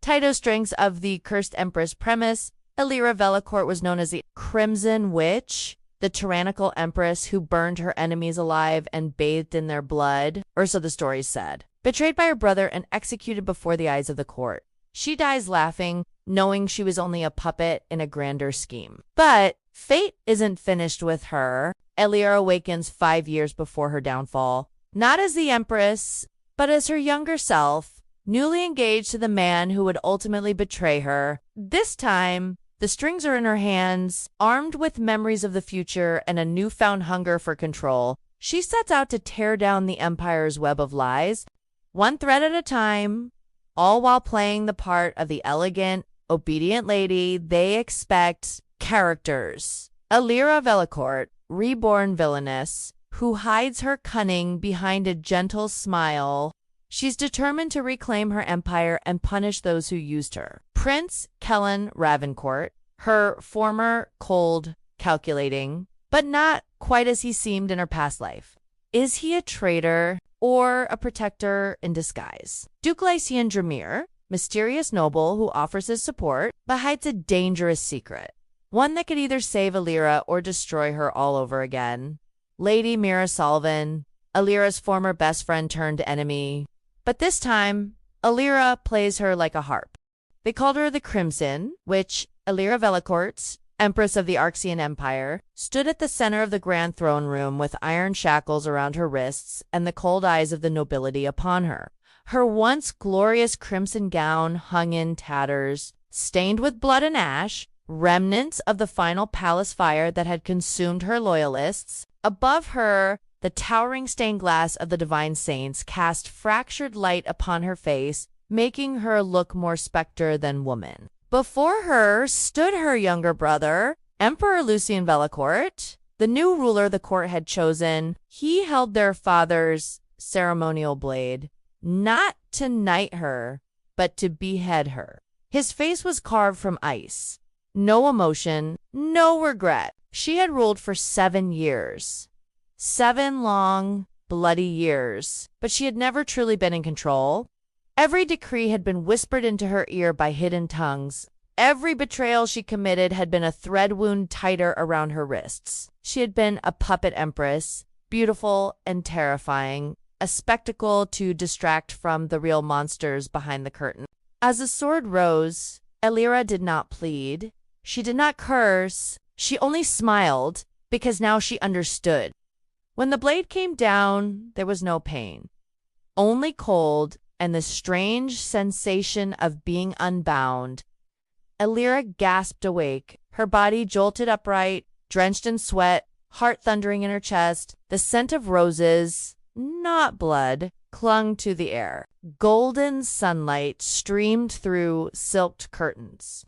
title strings of the Cursed Empress premise, Elira Velacourt was known as the Crimson Witch, the tyrannical empress who burned her enemies alive and bathed in their blood, or so the stories said. Betrayed by her brother and executed before the eyes of the court. She dies laughing, knowing she was only a puppet in a grander scheme. But fate isn't finished with her. Elira awakens 5 years before her downfall, not as the empress, but as her younger self, newly engaged to the man who would ultimately betray her. This time, the strings are in her hands, armed with memories of the future and a newfound hunger for control. She sets out to tear down the empire's web of lies, one thread at a time, all while playing the part of the elegant, obedient lady they expect. Characters: Elira Velacourt, reborn Villainess, who hides her cunning behind a gentle smile. She's determined to reclaim her empire and punish those who used her. Prince Kellen Ravencourt, her former cold, calculating, but not quite as he seemed in her past life. Is he a traitor or a protector in disguise? Duke Lycian Dramir, mysterious noble who offers his support, but hides a dangerous secret. One that could either save Elira or destroy her all over again. Lady Mira Sullivan, Elira's former best friend turned enemy. But this time, Elira plays her like a harp. They called her the Crimson, which Elira Velacourt, Empress of the Arxian Empire, stood at the center of the grand throne room with iron shackles around her wrists and the cold eyes of the nobility upon her. Her once glorious crimson gown hung in tatters, stained with blood and ash, remnants of the final palace fire that had consumed her loyalists. Above her, the towering stained glass of the divine saints cast fractured light upon her face, making her look more specter than woman. Before her stood her younger brother, Emperor Lucien Velacourt, the new ruler the court had chosen. He held their father's ceremonial blade, not to knight her, but to behead her. His face was carved from ice. No emotion, no regret. She had ruled for 7 years. 7 long, bloody years, but she had never truly been in control. Every decree had been whispered into her ear by hidden tongues. Every betrayal she committed had been a thread wound tighter around her wrists. She had been a puppet empress, beautiful and terrifying, a spectacle to distract from the real monsters behind the curtain. As the sword rose, Elira did not plead. She did not curse. She only smiled, because now she understood. When the blade came down, there was no pain, only cold and the strange sensation of being unbound. Elira gasped awake, her body jolted upright, drenched in sweat, heart thundering in her chest. The scent of roses, not blood, clung to the air. Golden sunlight streamed through silked curtains.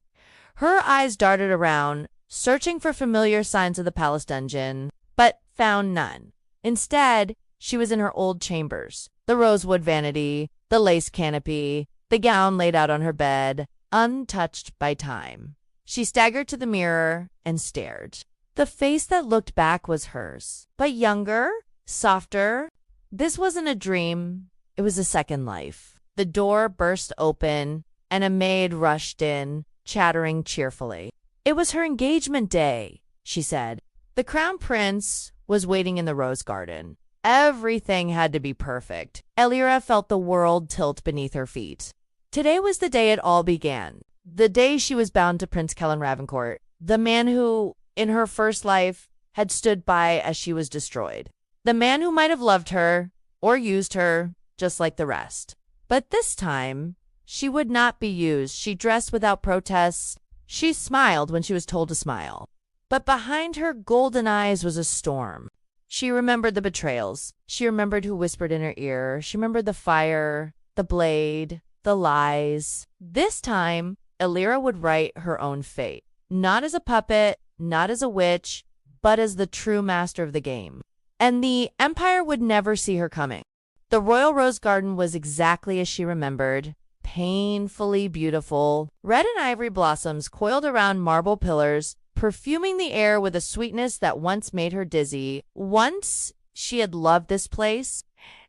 Her eyes darted around, searching for familiar signs of the palace dungeon, but found none. Instead, she was in her old chambers. The rosewood vanity, the lace canopy, the gown laid out on her bed, untouched by time. She staggered to the mirror and stared. The face that looked back was hers, but younger, softer. This wasn't a dream. It was a second life. The door burst open, and a maid rushed in, chattering cheerfully. It was her engagement day, she said. The crown prince was waiting in the rose garden. Everything had to be perfect. Elira felt the world tilt beneath her feet. Today was the day it all began. The day she was bound to Prince Kellen Ravencourt, the man who, in her first life, had stood by as she was destroyed. The man who might have loved her, or used her, just like the rest. But this time, she would not be used. She dressed without protest. She smiled when she was told to smile. But behind her golden eyes was a storm. She remembered the betrayals. She remembered who whispered in her ear. She remembered the fire, the blade, the lies. This time, Elira would write her own fate. Not as a puppet, not as a witch, but as the true master of the game. And the Empire would never see her coming. The royal rose garden was exactly as she remembered. Painfully beautiful. Red and ivory blossoms coiled around marble pillars, perfuming the air with a sweetness that once made her dizzy. Once she had loved this place.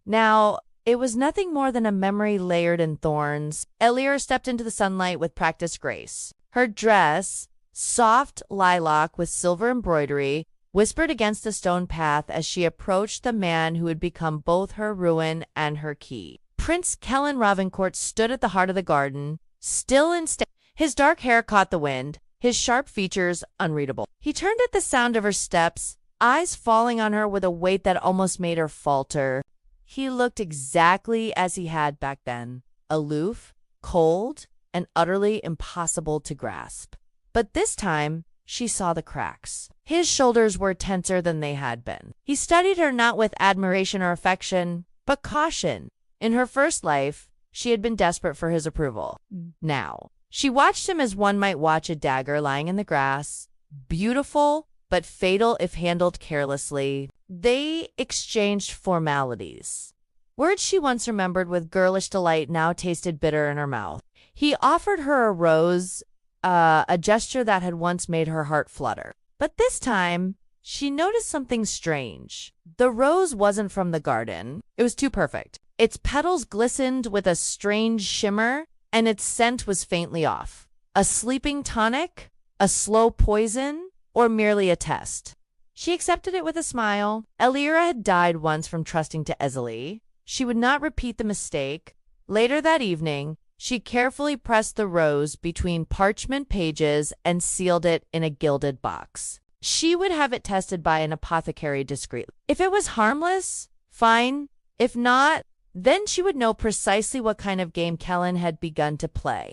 Now It was nothing more than a memory layered in thorns. Elira stepped into the sunlight with practiced grace. Her dress, soft lilac with silver embroidery, whispered against the stone path as she approached the man who would become both her ruin and her key. Prince Kellen Ravencourt stood at the heart of the garden, still and steady. His dark hair caught the wind, his sharp features unreadable. He turned at the sound of her steps, eyes falling on her with a weight that almost made her falter. He looked exactly as he had back then, aloof, cold, and utterly impossible to grasp. But this time, she saw the cracks. His shoulders were tenser than they had been. He studied her not with admiration or affection, but caution. In her first life, she had been desperate for his approval. Now, she watched him as one might watch a dagger lying in the grass, beautiful, but fatal if handled carelessly. They exchanged formalities. Words she once remembered with girlish delight now tasted bitter in her mouth. He offered her a rose, a gesture that had once made her heart flutter. But this time, she noticed something strange. The rose wasn't from the garden. It was too perfect. Its petals glistened with a strange shimmer, and its scent was faintly off. A sleeping tonic? A slow poison? Or merely a test? She accepted it with a smile. Elira had died once from trusting to Ezeli. She would not repeat the mistake. Later that evening, she carefully pressed the rose between parchment pages and sealed it in a gilded box. She would have it tested by an apothecary discreetly. If it was harmless, fine. If not, then she would know precisely what kind of game Kellen had begun to play.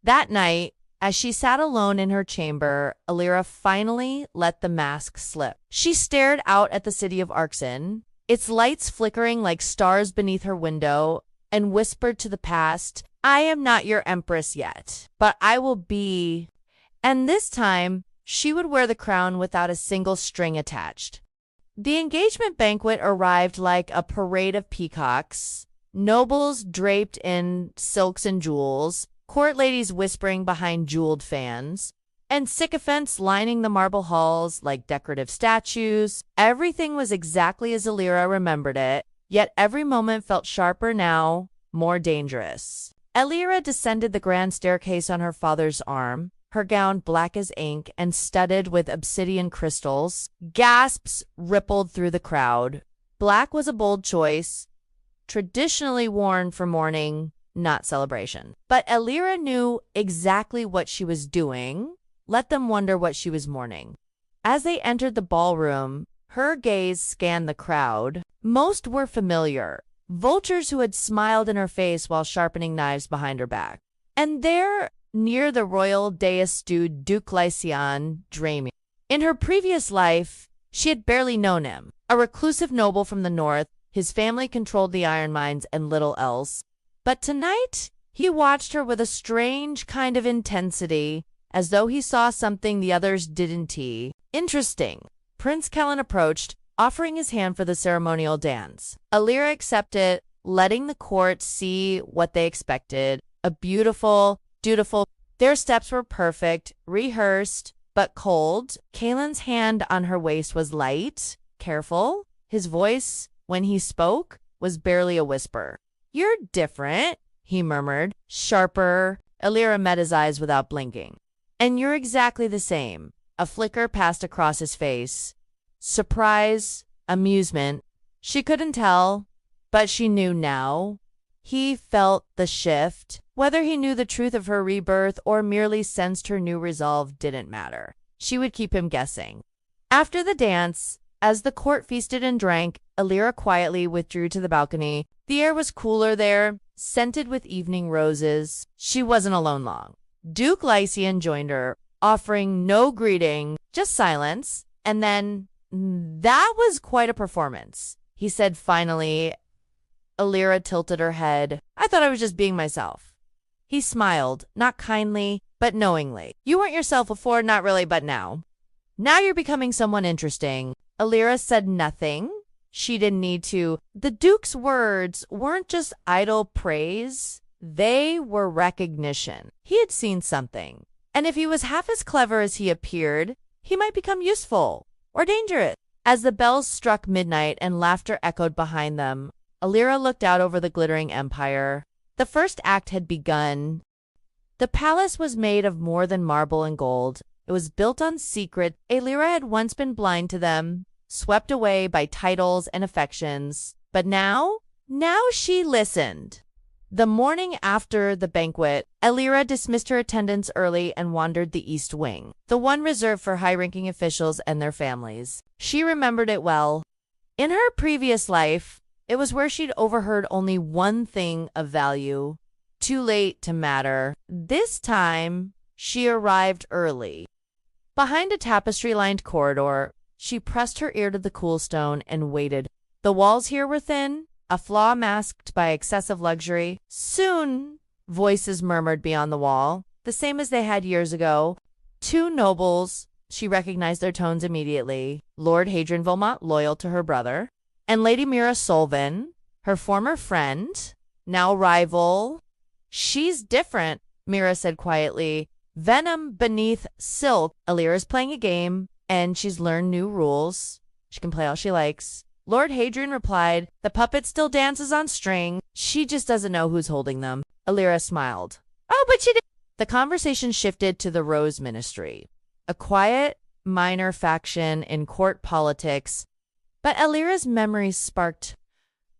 That night, as she sat alone in her chamber, Elira finally let the mask slip. She stared out at the city of Arxen, its lights flickering like stars beneath her window, and whispered to the past, "I am not your empress yet, but I will be." And this time, she would wear the crown without a single string attached. The engagement banquet arrived like a parade of peacocks, nobles draped in silks and jewels, court ladies whispering behind jeweled fans, and sycophants lining the marble halls like decorative statues. Everything was exactly as Elira remembered it, yet every moment felt sharper now, more dangerous. Elira descended the grand staircase on her father's arm, her gown black as ink and studded with obsidian crystals. Gasps rippled through the crowd. Black was a bold choice, traditionally worn for mourning, not celebration. But Elira knew exactly what she was doing. Let them wonder what she was mourning. As they entered the ballroom, her gaze scanned the crowd. Most were familiar, vultures who had smiled in her face while sharpening knives behind her back. And there, near the royal dais stood Duke Lycian, dreaming. In her previous life, she had barely known him. A reclusive noble from the north, his family controlled the iron mines and little else. But tonight, he watched her with a strange kind of intensity, as though he saw something the others didn't. Interesting. Prince Kellen approached, offering his hand for the ceremonial dance. Elira accepted, letting the court see what they expected. A beautiful, dutiful. Their steps were perfect, rehearsed, but cold. Kalen's hand on her waist was light, careful. His voice, when he spoke, was barely a whisper. "You're different," he murmured, sharper. Elira met his eyes without blinking. "And you're exactly the same." A flicker passed across his face. Surprise, amusement. She couldn't tell, but she knew now. He felt the shift. Whether he knew the truth of her rebirth or merely sensed her new resolve didn't matter. She would keep him guessing. After the dance, as the court feasted and drank, Elira quietly withdrew to the balcony. The air was cooler there, scented with evening roses. She wasn't alone long. Duke Lycian joined her, offering no greeting, just silence. And then, "That was quite a performance," he said finally. Elira tilted her head. "I thought I was just being myself." He smiled, not kindly, but knowingly. "You weren't yourself before, not really, but now. Now you're becoming someone interesting." Elira said nothing. She didn't need to. The Duke's words weren't just idle praise. They were recognition. He had seen something. And if he was half as clever as he appeared, he might become useful or dangerous. As the bells struck midnight and laughter echoed behind them, Elira looked out over the glittering empire. The first act had begun. The palace was made of more than marble and gold. It was built on secret. Elira had once been blind to them, swept away by titles and affections. But now she listened. The morning after the banquet, Elira dismissed her attendants early and wandered the East Wing, the one reserved for high-ranking officials and their families. She remembered it well. In her previous life, it was where she'd overheard only one thing of value. Too late to matter. This time, she arrived early. Behind a tapestry-lined corridor, she pressed her ear to the cool stone and waited. The walls here were thin, a flaw masked by excessive luxury. Soon, voices murmured beyond the wall, the same as they had years ago. Two nobles, she recognized their tones immediately. Lord Hadrian Wilmot, loyal to her brother, and Lady Mira Solvin, her former friend, now rival. She's different, Mira said quietly. Venom beneath silk. Elira's playing a game, and she's learned new rules. She can play all she likes. Lord Hadrian replied, the puppet still dances on string. She just doesn't know who's holding them. Elira smiled. Oh, but she did. The conversation shifted to the Rose Ministry, a quiet, minor faction in court politics. But Elira's memories sparked.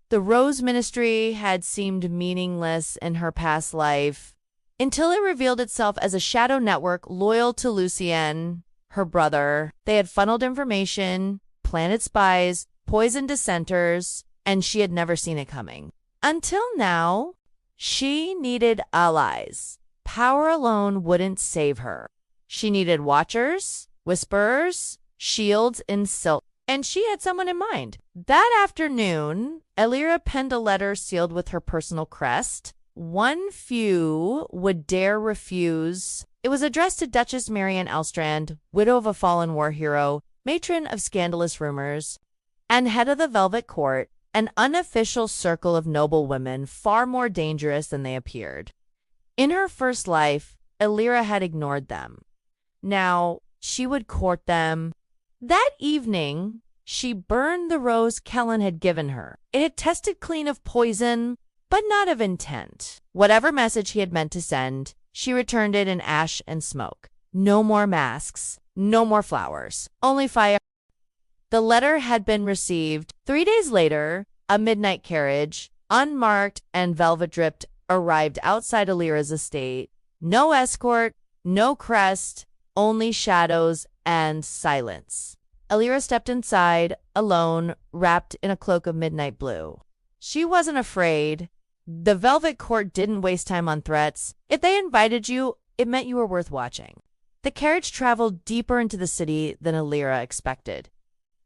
The Rose Ministry had seemed meaningless in her past life, until it revealed itself as a shadow network loyal to Lucien, her brother. They had funneled information, planted spies, poisoned dissenters, and she had never seen it coming. Until now, she needed allies. Power alone wouldn't save her. She needed watchers, whisperers, shields in silk, and she had someone in mind. That afternoon, Elira penned a letter sealed with her personal crest. One few would dare refuse. It was addressed to Duchess Marianne Elstrand, widow of a fallen war hero, matron of scandalous rumors, and head of the Velvet Court, an unofficial circle of noblewomen far more dangerous than they appeared. In her first life, Elira had ignored them. Now, she would court them. That evening, she burned the rose Kellen had given her. It had tested clean of poison, but not of intent. Whatever message he had meant to send, she returned it in ash and smoke. No more masks, no more flowers, only fire. The letter had been received. 3 days later, a midnight carriage, unmarked and velvet-dripped, arrived outside Elira's estate. No escort, no crest, only shadows and silence. Elira stepped inside, alone, wrapped in a cloak of midnight blue. She wasn't afraid. The Velvet Court didn't waste time on threats. If they invited you, it meant you were worth watching. The carriage traveled deeper into the city than Elira expected.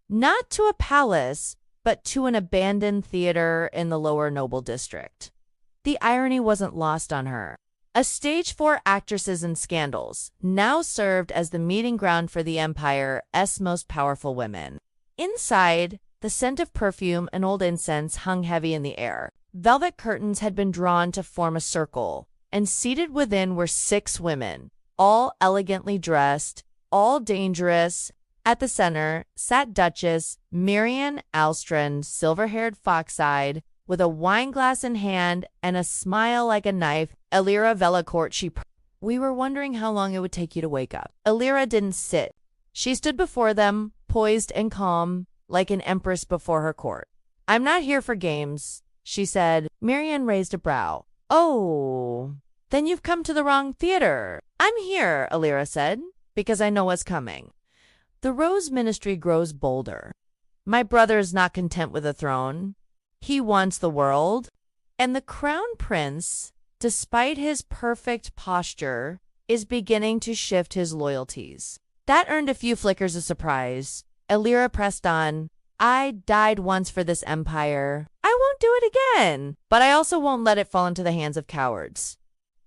Not to a palace, but to an abandoned theater in the lower noble district. The irony wasn't lost on her. A stage for actresses and scandals now served as the meeting ground for the Empire's most powerful women. Inside, the scent of perfume and old incense hung heavy in the air. Velvet curtains had been drawn to form a circle, and seated within were 6 women, all elegantly dressed, all dangerous. At the center sat Duchess Marianne Elstrand, silver-haired, fox-eyed, with a wineglass in hand and a smile like a knife. Elira Velacourt, we were wondering how long it would take you to wake up. Elira didn't sit. She stood before them, poised and calm, like an empress before her court. I'm not here for games, she said. Marianne raised a brow. Oh, then you've come to the wrong theater. I'm here, Elira said, because I know what's coming. The Rose Ministry grows bolder. My brother is not content with a throne. He wants the world. And the Crown Prince, despite his perfect posture, is beginning to shift his loyalties. That earned a few flickers of surprise. Elira pressed on. I died once for this empire. I won't do it again. But I also won't let it fall into the hands of cowards.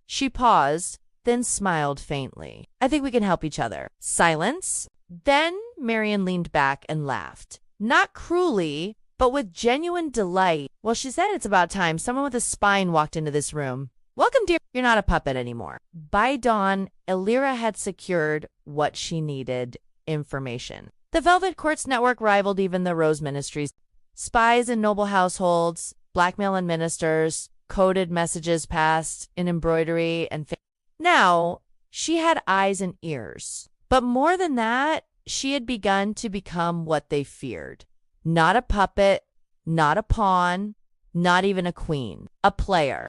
She paused, then smiled faintly. I think we can help each other. Silence. Then Marianne leaned back and laughed. Not cruelly, but with genuine delight. Well, she said it's about time someone with a spine walked into this room. Welcome, dear. You're not a puppet anymore. By dawn, Elira had secured what she needed: information. The Velvet Court's network rivaled even the Rose Ministry's. Spies in noble households, blackmail and ministers, coded messages passed in embroidery and now she had eyes and ears. But more than that, she had begun to become what they feared. Not a puppet, not a pawn, not even a queen, a player.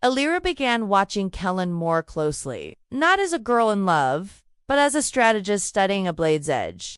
Elira began watching Kellen more closely, not as a girl in love, but as a strategist studying a blade's edge.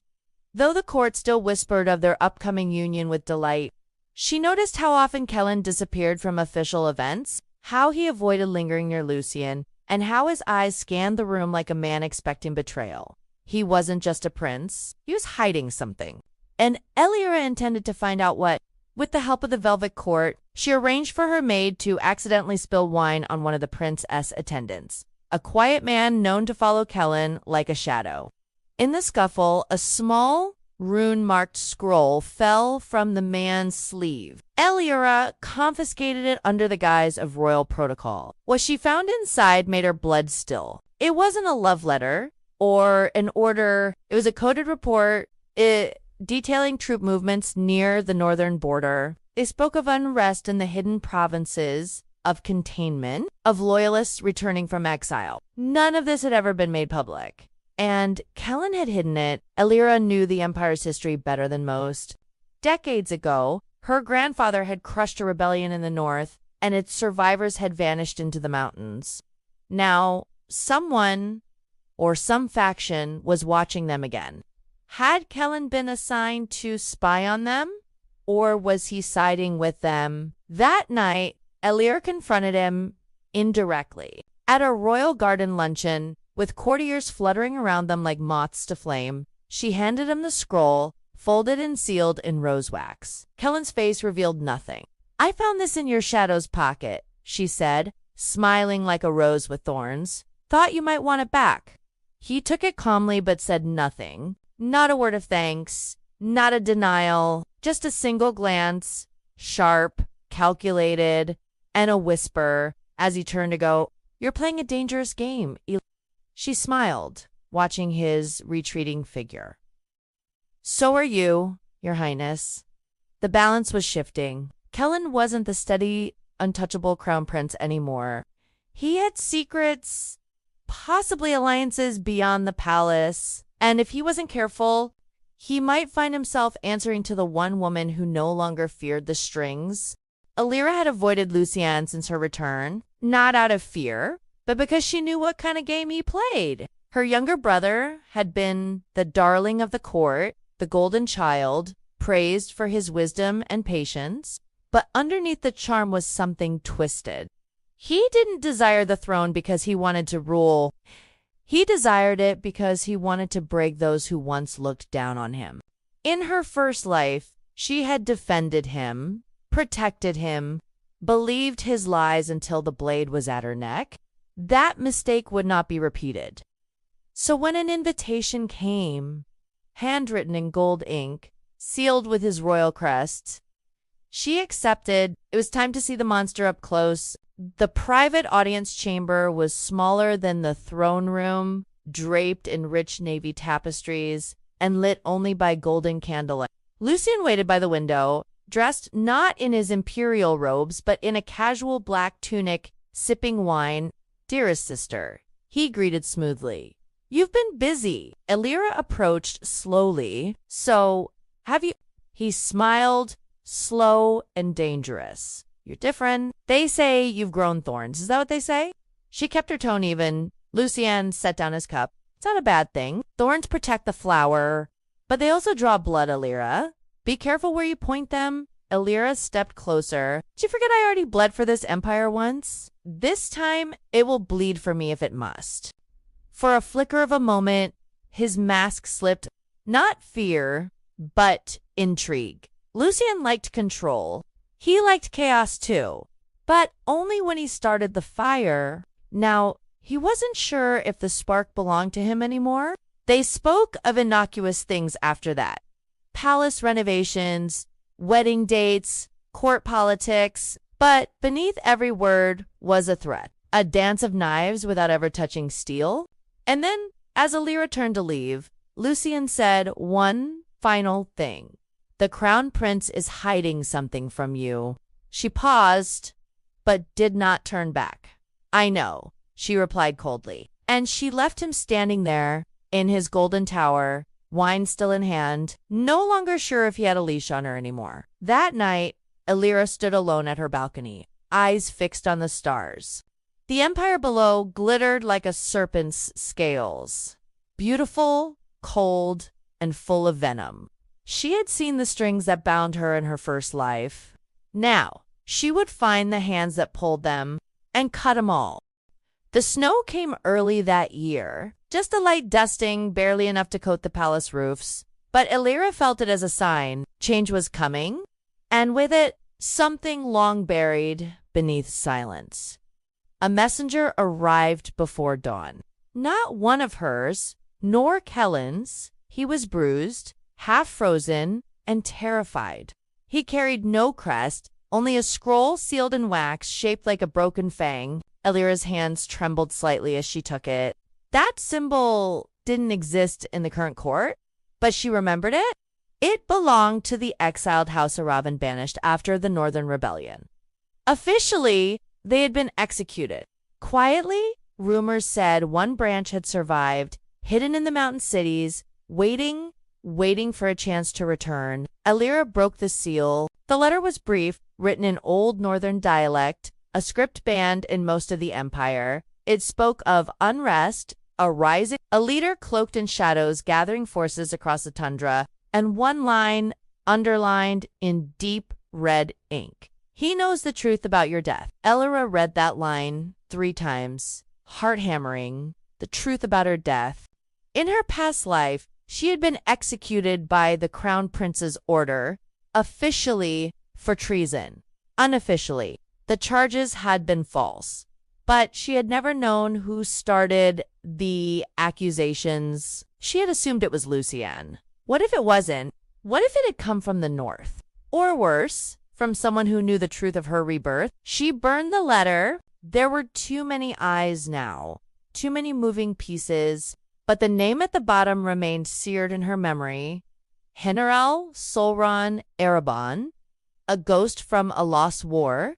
Though the court still whispered of their upcoming union with delight, she noticed how often Kellen disappeared from official events, how he avoided lingering near Lucien, and how his eyes scanned the room like a man expecting betrayal. He wasn't just a prince, he was hiding something. And Elira intended to find out what. With the help of the Velvet Court, she arranged for her maid to accidentally spill wine on one of the prince's attendants, a quiet man known to follow Kellen like a shadow. In the scuffle, a small, rune-marked scroll fell from the man's sleeve. Elira confiscated it under the guise of royal protocol. What she found inside made her blood still. It wasn't a love letter or an order. It was a coded report detailing troop movements near the northern border. They spoke of unrest in the hidden provinces, of containment, of loyalists returning from exile. None of this had ever been made public. And Kellen had hidden it. Elira knew the Empire's history better than most. Decades ago, her grandfather had crushed a rebellion in the north, and its survivors had vanished into the mountains. Now, someone or some faction was watching them again. Had Kellen been assigned to spy on them, or was he siding with them? That night, Elira confronted him indirectly. At a royal garden luncheon, with courtiers fluttering around them like moths to flame, she handed him the scroll, folded and sealed in rose wax. Kellen's face revealed nothing. "I found this in your shadow's pocket," she said, smiling like a rose with thorns. "Thought you might want it back." He took it calmly but said nothing. Not a word of thanks, not a denial, just a single glance, sharp, calculated, and a whisper as he turned to go, "You're playing a dangerous game." She smiled, watching his retreating figure. "So are you, Your Highness." The balance was shifting. Kellen wasn't the steady, untouchable crown prince anymore. He had secrets, possibly alliances beyond the palace. And if he wasn't careful, he might find himself answering to the one woman who no longer feared the strings. Elira had avoided Lucien since her return, not out of fear, but because she knew what kind of game he played. Her younger brother had been the darling of the court, the golden child, praised for his wisdom and patience, but underneath the charm was something twisted. He didn't desire the throne because he wanted to rule. He desired it because he wanted to break those who once looked down on him. In her first life, she had defended him, protected him, believed his lies until the blade was at her neck. That mistake would not be repeated. So when an invitation came, handwritten in gold ink, sealed with his royal crest, she accepted. It was time to see the monster up close. The private audience chamber was smaller than the throne room, draped in rich navy tapestries, and lit only by golden candlelight. Lucien waited by the window, dressed not in his imperial robes, but in a casual black tunic, sipping wine. "Dearest sister," he greeted smoothly. "You've been busy." Elira approached slowly. "So, have you—" He smiled, slow and dangerous. "You're different. They say you've grown thorns. Is that what they say?" She kept her tone even. Lucien set down his cup. "It's not a bad thing. Thorns protect the flower, but they also draw blood, Elira. Be careful where you point them." Elira stepped closer. "Did you forget I already bled for this empire once? This time, it will bleed for me if it must." For a flicker of a moment, his mask slipped. Not fear, but intrigue. Lucien liked control. He liked chaos too, but only when he started the fire. Now, he wasn't sure if the spark belonged to him anymore. They spoke of innocuous things after that. Palace renovations, wedding dates, court politics, but beneath every word was a threat. A dance of knives without ever touching steel. And then, as Elira turned to leave, Lucien said one final thing. "The crown prince is hiding something from you." She paused, but did not turn back. I know, she replied coldly. And she left him standing there in his golden tower, wine still in hand, no longer sure if he had a leash on her anymore. That night, Elira stood alone at her balcony, eyes fixed on the stars. The empire below glittered like a serpent's scales, beautiful, cold, and full of venom. She had seen the strings that bound her in her first life. Now, she would find the hands that pulled them and cut them all. The snow came early that year, just a light dusting, barely enough to coat the palace roofs. But Elira felt it as a sign change was coming, and with it, something long buried beneath silence. A messenger arrived before dawn. Not one of hers, nor Kellen's. He was bruised, half frozen, and terrified. He carried no crest, only a scroll sealed in wax shaped like a broken fang. Elira's hands trembled slightly as she took it. That symbol didn't exist in the current court, but she remembered it. It belonged to the exiled House Aravan banished after the Northern Rebellion. Officially, they had been executed. Quietly, rumors said one branch had survived, hidden in the mountain cities, waiting for a chance to return. Elira broke the seal. The letter was brief, written in Old Northern dialect, a script banned in most of the empire. It spoke of unrest, a leader cloaked in shadows gathering forces across the tundra, and one line underlined in deep red ink. He knows the truth about your death. Elira read that line 3 times, heart-hammering, the truth about her death. In her past life, she had been executed by the Crown Prince's order, officially for treason. Unofficially, the charges had been false, but she had never known who started the accusations. She had assumed it was Lucienne. What if it wasn't? What if it had come from the north? Or worse, from someone who knew the truth of her rebirth? She burned the letter. There were too many eyes now, too many moving pieces, but the name at the bottom remained seared in her memory. General Solron Erebon, a ghost from a lost war,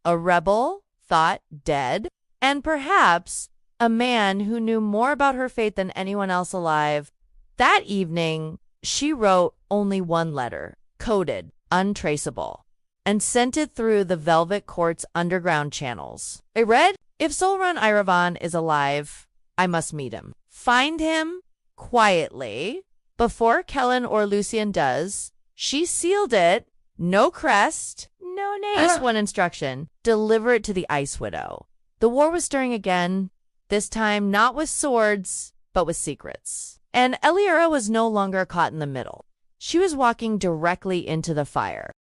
a rebel thought dead, and perhaps a man who knew more about her fate than anyone else alive. That evening, she wrote only one letter, coded, untraceable, and sent it through the Velvet Court's underground channels. It read, "If Solron Erebon is alive, I must meet him. Find him quietly before Kellen or Lucian does." She sealed it. No crest, no name. Just one instruction. Deliver it to the Ice Widow. The war was stirring again, this time not with swords, but with secrets. And Elira was no longer caught in the middle. She was walking directly into the fire.